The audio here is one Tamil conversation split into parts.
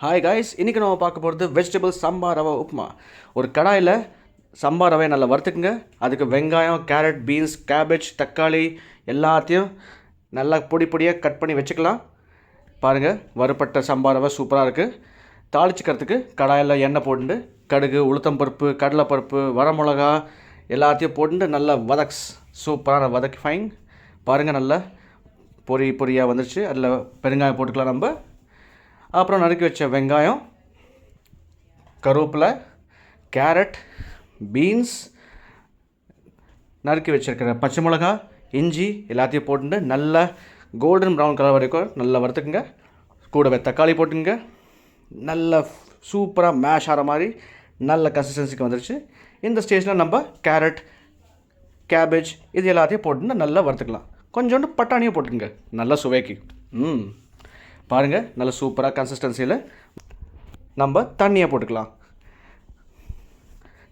ஹாய் காய்ஸ், இன்றைக்கி நம்ம பார்க்க போகிறது வெஜிடபிள் சம்பா ரவை உப்புமா. ஒரு கடாயில் சம்பா ரவையை நல்லா வறுத்துக்குங்க. அதுக்கு வெங்காயம், கேரட், பீன்ஸ், கேபேஜ், தக்காளி எல்லாத்தையும் நல்லா பொடி பொடியாக கட் பண்ணி வச்சுக்கலாம். பாருங்கள், வறுப்பட்ட சம்பா ரவை சூப்பராக இருக்குது. தாளிச்சிக்கிறதுக்கு கடாயில் எண்ணெய் போட்டு கடுகு, உளுத்தம்பருப்பு, கடலைப்பருப்பு, வரமிளகா எல்லாத்தையும் போட்டு நல்லா சூப்பரான வதக்கி ஃபைன். பாருங்கள், நல்லா பொரியாக வந்துடுச்சு. அதில் பெருங்காயம் போட்டுக்கலாம் நம்ம. அப்புறம் நறுக்கி வச்ச வெங்காயம், கருவேப்பிலை, கேரட், பீன்ஸ், நறுக்கி வச்சுருக்கிற பச்சை மிளகா, இஞ்சி எல்லாத்தையும் போட்டு நல்லா கோல்டன் ப்ரௌன் கலர் வரைக்கும் நல்லா வறுத்துக்குங்க. கூடவே தக்காளி போட்டுங்க. நல்லா சூப்பராக மேஷ் ஆகிற மாதிரி நல்ல கன்சிஸ்டன்சிக்கு வந்துருச்சு. இந்த ஸ்டேஜில் நம்ம கேரட், கேபேஜ் இது எல்லாத்தையும் போட்டு நல்லா வறுத்துக்கலாம். கொஞ்சோண்டு பட்டாணியும் போட்டுங்க, நல்லா சுவைக்கு. பாருங்கள், நல்ல சூப்பராக கன்சிஸ்டன்சியில் நம்ம தண்ணியை போட்டுக்கலாம்.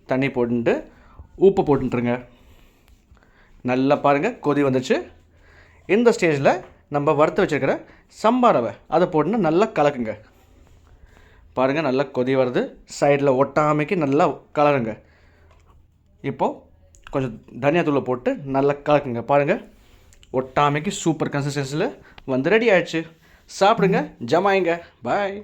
தண்ணி போட்டுட்டு உப்பு போட்டுருங்க. நல்லா பாருங்கள், கொதி வந்துச்சு. இந்த ஸ்டேஜில் நம்ம வறுத்து வச்சுருக்கிற சம்பா ரவை அதை போட்டு நல்லா கலக்குங்க. பாருங்கள், நல்லா கொதி வருது. சைடில் ஒட்டாமைக்கு நல்லா கலருங்க. இப்போது கொஞ்சம் தனியாத்தூளை போட்டு நல்லா கலக்குங்க. பாருங்கள், ஒட்டாமைக்கு சூப்பர் கன்சிஸ்டன்சியில் வந்து ரெடி ஆகிடுச்சு. சாப்பிடுங்க, ஜமாயிங்க. பாய்.